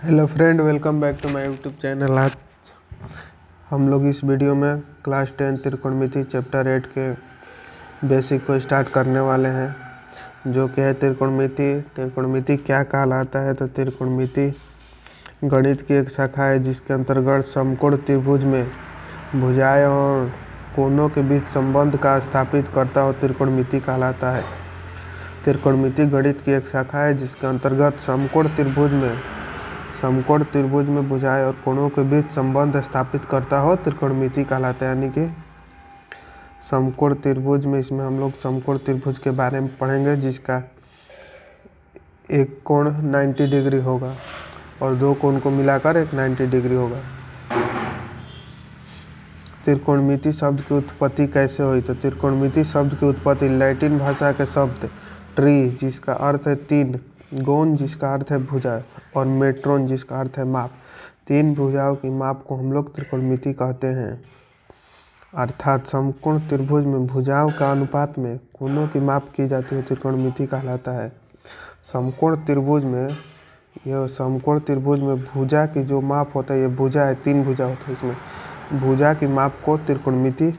Hello friend, welcome back to my YouTube channel. आज हम लोग इस वीडियो में क्लास 10 त्रिकोणमिति चैप्टर 8 के बेसिक को स्टार्ट करने वाले हैं, जो कि है त्रिकोणमिति। त्रिकोणमिति क्या कहलाता है? तो त्रिकोणमिति गणित की एक शाखा है जिसके अंतर्गत समकोण त्रिभुज में भुजाएं और कोणों के बीच संबंध का स्थापित करता हुआ त्रिकोणमिति कहलाता है। त्रिकोणमिति गणित की एक शाखा है जिसके अंतर्गत समकोण त्रिभुज में भुजाएं और कोणों के बीच संबंध स्थापित करता हो त्रिकोणमिति कहलाता है। यानी कि समकोण त्रिभुज में इसमें हम लोग समकोण त्रिभुज के बारे में पढ़ेंगे, जिसका एक कोण 90 डिग्री होगा और दो कोण को मिलाकर एक 90 डिग्री होगा। त्रिकोणमिति शब्द की उत्पत्ति कैसे हुई? तो त्रिकोणमिति शब्द की उत्पत्ति लैटिन भाषा के शब्द ट्री, जिसका अर्थ है तीन, गोन जिसका अर्थ है भुजा, और मेट्रोन जिसका अर्थ है माप। तीन भुजाओं की माप को हम लोग त्रिकोणमिति कहते हैं। अर्थात समकोण त्रिभुज में भुजाओं का अनुपात में कोणों की माप की जाती है, त्रिकोणमिति कहलाता है। समकोण त्रिभुज में भुजा की जो माप होता है, ये भुजा है, तीन भुजा होता है, इसमें भुजा की माप को त्रिकोणमिति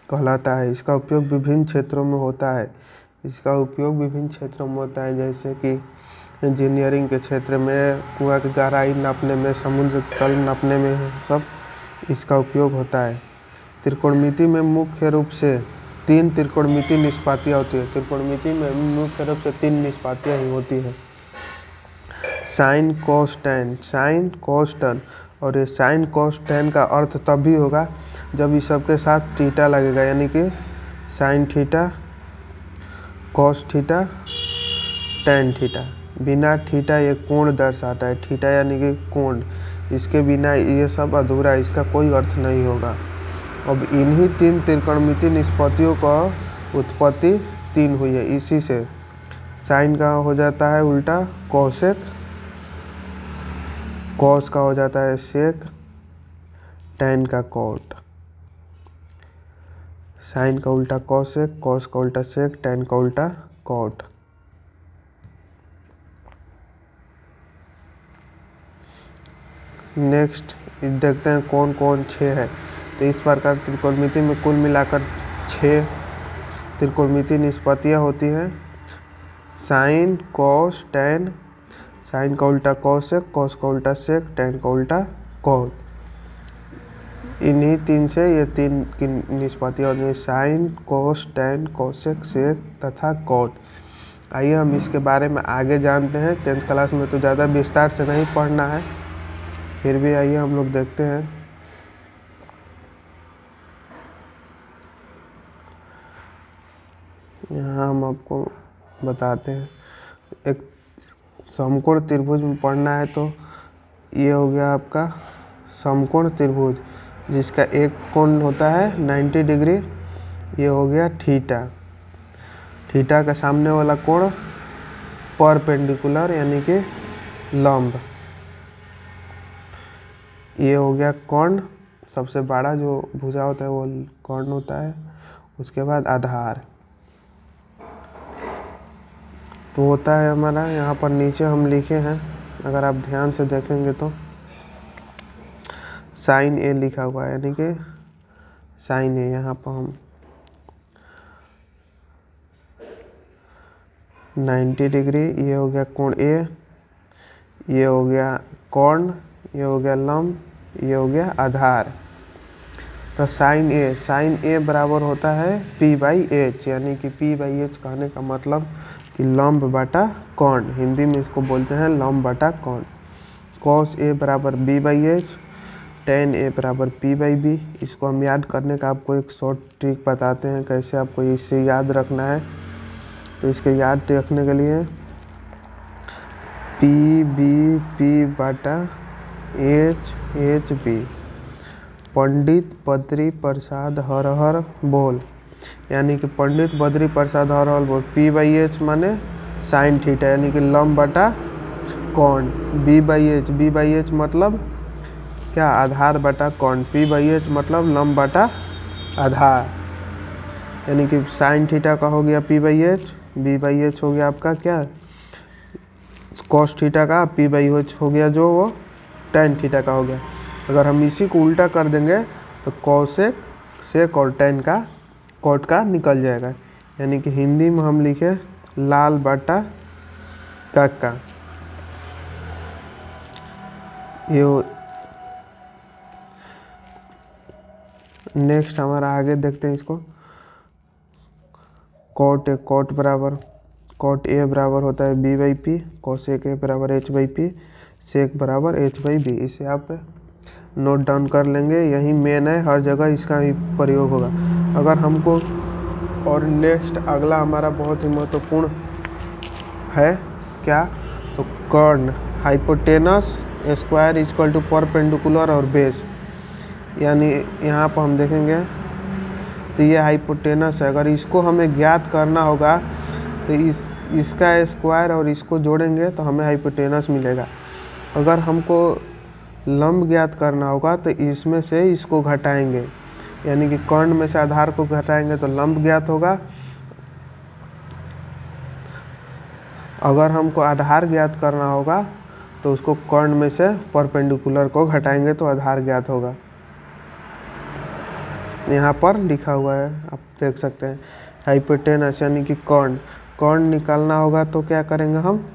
कहलाता है। इसका उपयोग विभिन्न क्षेत्रों में होता है। जैसे कि इंजीनियरिंग के क्षेत्र में, कुआं की गहराई नापने में, समुद्र तल नापने में, सब इसका उपयोग होता है। त्रिकोणमिति में मुख्य रूप से तीन त्रिकोणमिति निष्पातियाँ होती है। त्रिकोणमिति में मुख्य रूप से तीन निष्पातियाँ ही होती हैं: साइन, कॉस, टैन। और ये साइन, कॉस, टैन का अर्थ तब भी होगा जब इस सब के साथ थीटा लगेगा, यानी कि sine theta, cos theta, tan theta. बिना थीटा ये कोण दर्शाता है, थीटा यानी कि कोण। इसके बिना ये सब अधूरा है, इसका कोई अर्थ नहीं होगा। अब इन्हीं तीन त्रिकोणमिति निष्पत्तियों का उत्पत्ति तीन हुई है। इसी से साइन का हो जाता है उल्टा कॉसेक, कॉस का हो जाता है सेक, टैन का कॉट। साइन का उल्टा कॉसेक, कॉस का उल्टा सेक, टैन का उल्टा कॉट। नेक्स्ट देखते हैं कौन कौन 6 है। तो इस प्रकार त्रिकोणमिति में कुल मिलाकर 6 त्रिकोणमिति निष्पत्तियाँ होती हैं: साइन, कॉस, टैन, साइन का उल्टा कॉसेक, कॉस का उल्टा सेक, टैन का उल्टा कॉट। इन्हीं तीन से ये तीन की निष्पत्तियाँ होती हैं: साइन, कॉस, टैन, कॉसेक, सेक तथा कॉट। आइए हम इसके बारे में आगे जानते हैं। 10th क्लास में तो ज़्यादा विस्तार से नहीं पढ़ना है, फिर भी आइए हम लोग देखते हैं। यहाँ हम आपको बताते हैं। एक समकोण त्रिभुज में पढ़ना है तो ये हो गया आपका समकोण त्रिभुज, जिसका एक कोण होता है 90 डिग्री, ये हो गया थीटा। थीटा का सामने वाला कोण परपेंडिकुलर यानी कि लंब, ये हो गया कोण। सबसे बड़ा जो भुजा होता है वो कोण होता है। उसके बाद आधार तो होता है हमारा, यहाँ पर नीचे हम लिखे हैं, अगर आप ध्यान से देखेंगे तो साइन ए लिखा हुआ है, यानी कि साइन ए। यहाँ पर हम 90 डिग्री, ये हो गया कोण ए, ये हो गया कोण, ये हो गया लंब, ये हो गया आधार। तो साइन ए बराबर होता है P/H, यानी कि P/H कहने का मतलब कि लंब बटा कोण। हिंदी में इसको बोलते हैं लंब बटा कोण। कॉस ए बराबर B/H, टैन ए बराबर P/B। इसको हम याद करने का आपको एक शॉर्ट ट्रिक बताते हैं, कैसे आपको इससे याद रखना है। तो इसके याद रखने के लिए P/B पंडित बद्री प्रसाद हर हर बोल, यानी कि पंडित बद्री प्रसाद हर हर बोल। P/H माने साइन थीटा, यानी कि लंब बटा कोण। B/H मतलब क्या? आधार बटा कोण। P/H मतलब लंब बटा आधार, यानी कि साइन थीटा का हो गया P/H, B/H हो गया आपका क्या? कॉस थीटा का P/H हो गया जो वो tan थीटा का हो गया। अगर हम इसी को उल्टा कर देंगे तो कॉसेक सेक और tan का कॉट का निकल जाएगा, यानी कि हिंदी में हम लिखे लाल बटा काका। ये नेक्स्ट हमारा आगे देखते हैं इसको। कॉट बराबर कॉट ए बराबर होता है B by P, cosec A बराबर एच बाई पी, सेक बराबर एच बाई बी। इसे आप नोट डाउन कर लेंगे, यही मेन है, हर जगह इसका ही प्रयोग होगा। अगर हमको और नेक्स्ट अगला हमारा बहुत ही महत्वपूर्ण है क्या, तो कर्ण hypotenuse square equal to perpendicular और बेस, यानी यहाँ पर हम देखेंगे तो ये हाइपोटेनस है। अगर इसको हमें ज्ञात करना होगा तो इसका स्क्वायर और इसको जोड़ेंगे तो हमें हाइपोटेनस मिलेगा। अगर हमको लंब ज्ञात करना होगा तो इसमें से इसको घटाएंगे, यानी कि कर्ण में से आधार को घटाएंगे तो लंब ज्ञात होगा। अगर हमको आधार ज्ञात करना होगा तो उसको कर्ण में से परपेंडिकुलर को घटाएंगे तो आधार ज्ञात होगा। यहाँ पर लिखा हुआ है, आप देख सकते हैं हाइपोटेनस यानी कि कर्ण निकालना होगा तो क्या करेंगे हम,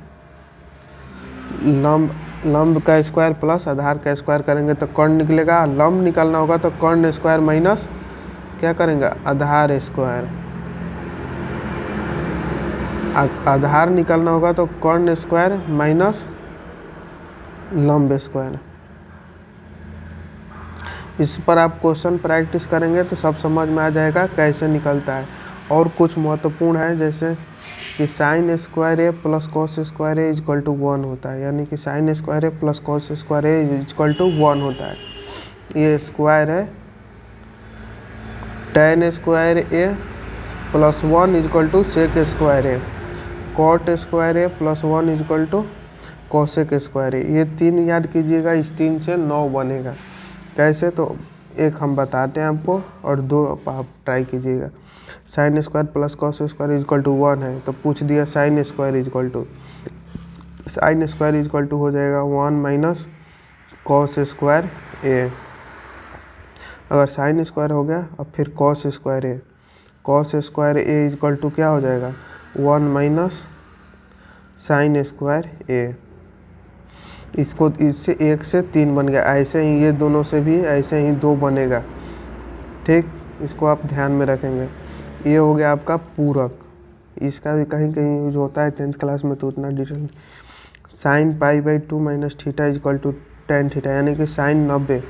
लंब का स्क्वायर प्लस आधार का स्क्वायर करेंगे तो कर्ण निकलेगा। लंब निकालना होगा तो कर्ण स्क्वायर माइनस क्या करेंगे, आधार स्क्वायर। आधार निकालना होगा तो कर्ण स्क्वायर माइनस लंब स्क्वायर। इस पर आप क्वेश्चन प्रैक्टिस करेंगे तो सब समझ में आ जाएगा कैसे निकलता है। और कुछ महत्वपूर्ण है जैसे कि sine square A plus cos square A equal to 1 होता है, यानी कि sine square A plus cos square A equal to 1 होता है। ये स्क्वायर है। tan square A plus 1 equal to sec square A, cot square A plus 1 equal to cosec square A. ये 3 याद कीजिएगा, इस 3 से 9 बनेगा। कैसे, तो एक हम बताते हैं आपको और 2 आप ट्राई कीजिएगा। Sine square plus cos square equal to 1 है तो पूछ दिया साइन स्क्वायर इक्वल टू हो जाएगा 1 माइनस कॉस स्क्वायर ए। अगर साइन स्क्वायर हो गया अब फिर cos square A equal to क्या हो जाएगा, 1 माइनस साइन स्क्वायर ए। इसको इससे 1 से 3 बन गया, ऐसे ही ये दोनों से भी ऐसे ही 2 बनेगा। ठीक, इसको आप ध्यान में रखेंगे। ये हो गया आपका पूरक, इसका भी कहीं कहीं यूज होता है 10th क्लास में तो उतना detail. Sine pi by 2 minus theta equal to tan theta, यानी कि साइन 90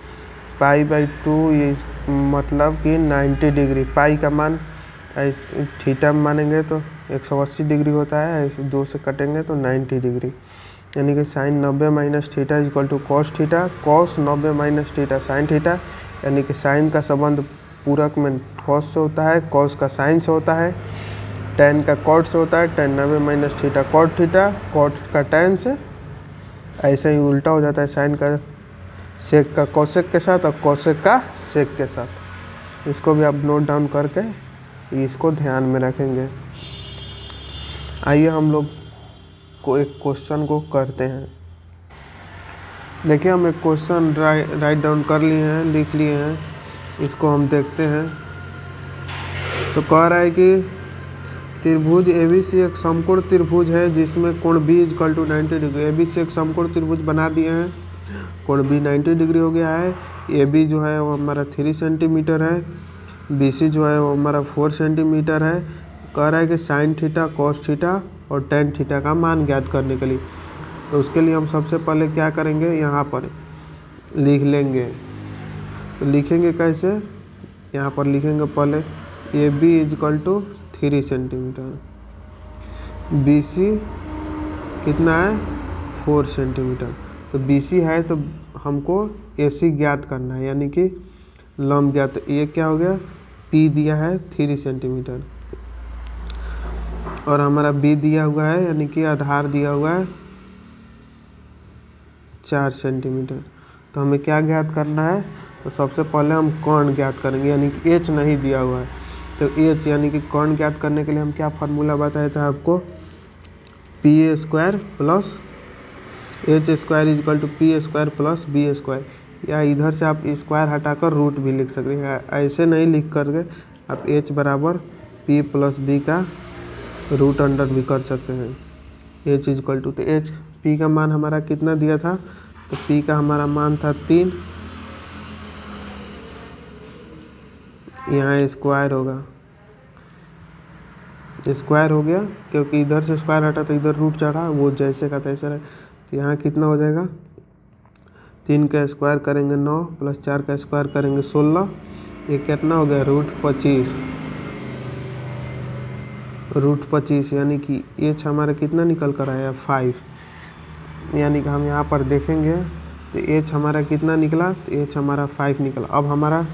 पाई बाई 2 ये मतलब कि 90 डिग्री। पाई का मान ऐसे थीटा में मानेंगे तो 180 डिग्री होता है, ऐसे 2 से कटेंगे तो 90 डिग्री, यानी कि sine 90 minus theta equal to cos theta, cos 90 minus theta sine theta, यानी कि साइन का संबंध पूरक में कॉस से होता है, कॉस का साइन से होता है, टेन का कॉट से होता है, tan 90 minus theta cot theta, cot का टेन से, ऐसे ही उल्टा हो जाता है साइन का सेक का कॉसेक के साथ और कॉसेक का सेक के साथ। इसको भी आप नोट डाउन करके इसको ध्यान में रखेंगे। आइए हम लोग को एक क्वेश्चन को करते हैं। देखिए हम एक क्वेश्चन राइट डाउन कर लिए हैं, लिख लिए हैं, इसको हम देखते हैं। तो कह रहा है कि त्रिभुज ABC एक समकोण त्रिभुज है जिसमें कोण B equal to 90 degree. ABC एक समकोण त्रिभुज बना दिए हैं, कोण B 90 डिग्री हो गया है। AB जो है वो हमारा 3 सेंटीमीटर है, BC जो है वो हमारा 4 सेंटीमीटर है। कह रहा है कि साइन थीटा कॉस थीटा और टेन थीटा का मान ज्ञात करने के लिए, तो उसके लिए हम सबसे पहले क्या करेंगे, यहाँ पर लिख लेंगे। तो लिखेंगे कैसे, यहाँ पर लिखेंगे पहले AB equal to 3 centimetre, BC कितना है 4 सेंटीमीटर। तो BC है तो हमको AC ज्ञात करना है, यानी कि लंब ज्ञात। ये क्या हो गया, P दिया है 3 सेंटीमीटर और हमारा B दिया हुआ है, यानी कि आधार दिया हुआ है 4 सेंटीमीटर। तो हमें क्या ज्ञात करना है, तो सबसे पहले हम कोण ज्ञात करेंगे, यानी कि H नहीं दिया हुआ है। तो H यानी कि कोण ज्ञात करने के लिए हम क्या फार्मूला बताया था आपको, PA square plus H square equal to P square plus B square, या इधर से आप स्क्वायर हटाकर रूट भी लिख सकते हैं, ऐसे नहीं लिख करके आप एच बराबर पी प्लस बी का रूट अंडर भी कर सकते हैं। एच इजकल टू, तो एच पी का मान हमारा कितना दिया था, तो पी का हमारा मान था 3, यहाँ स्क्वायर होगा, स्क्वायर हो गया क्योंकि इधर से स्क्वायर हटा तो इधर रूट चढ़ा, वो जैसे का तैसे रहे। तो यहाँ कितना हो जाएगा, 3 का स्क्वायर करेंगे 9 प्लस 4 का स्क्वायर करेंगे 16, ये कितना हो गया रूट 25 यानी कि एच हमारा कितना निकल कर आया 5, यानी कि हम यहाँ पर देखेंगे तो एच हमारा कितना निकला, तो एच हमारा 5 निकला। अब हमारा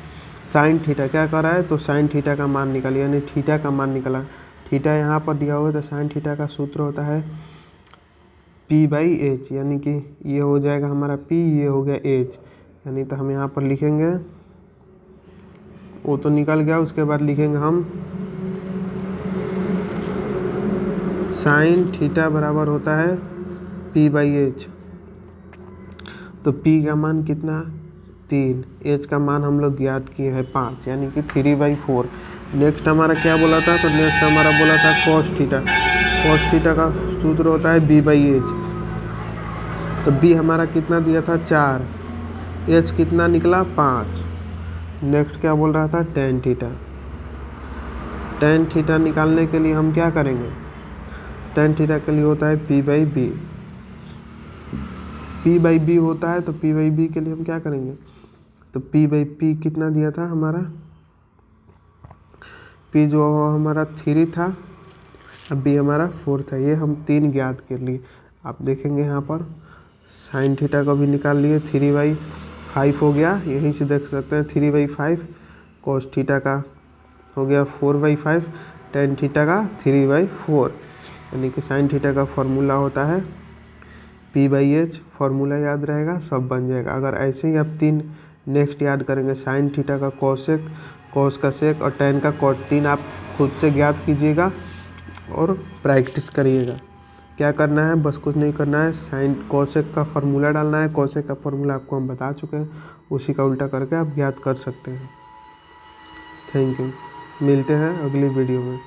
साइन थीटा क्या कर रहा है, तो साइन थीटा का मान निकाल, यानी थीटा का मान निकला। थीटा यहाँ पर दिया हुआ है तो साइन थीटा का सूत्र होता है पी बाई एच, यानी कि ये हो जाएगा हमारा पी, ये हो गया एच, यानी तो हम यहाँ पर लिखेंगे, वो तो निकल गया, उसके बाद लिखेंगे हम साइन थीटा बराबर होता है पी बाई एच। तो पी का मान कितना 3, एच का मान हम लोग ज्ञात किए हैं 5, यानी कि 3/4। नेक्स्ट हमारा क्या बोला था, तो नेक्स्ट हमारा बोला था कॉस थीटा। कॉस थीटा का सूत्र होता है बी बाई एच। तो बी हमारा कितना दिया था 4, एच कितना निकला 5। नेक्स्ट क्या बोल रहा था टेन थीटा। टेन थीटा निकालने के लिए हम क्या करेंगे, टेन थीटा के लिए होता है P by B. P by B होता है, तो पी बाई बी के लिए हम क्या करेंगे, तो पी बाई पी कितना दिया था हमारा, पी जो हमारा 3 था, अब बी हमारा 4 था, ये हम 3 ज्ञात कर लिए। आप देखेंगे यहाँ पर साइन थीटा को भी निकाल लिए, 3/5 हो गया, यहीं से देख सकते हैं 3/5। कॉस थीटा का हो गया 4/5, टेन थीटा का 3/4, यानी कि साइन थीटा का फॉर्मूला होता है पी बाई एच। फार्मूला याद रहेगा, सब बन जाएगा। अगर ऐसे ही आप 3 नेक्स्ट याद करेंगे, साइन थीटा का कॉसेक, कॉस का सेक और टेन का कॉट, 3 आप खुद से ज्ञात कीजिएगा और प्रैक्टिस करिएगा। क्या करना है, बस कुछ नहीं करना है, साइन कॉसेक का फार्मूला डालना है। कॉसेक का फार्मूला आपको हम बता चुके हैं, उसी का उल्टा करके आप ज्ञात कर सकते हैं। थैंक यू, मिलते हैं अगली वीडियो में।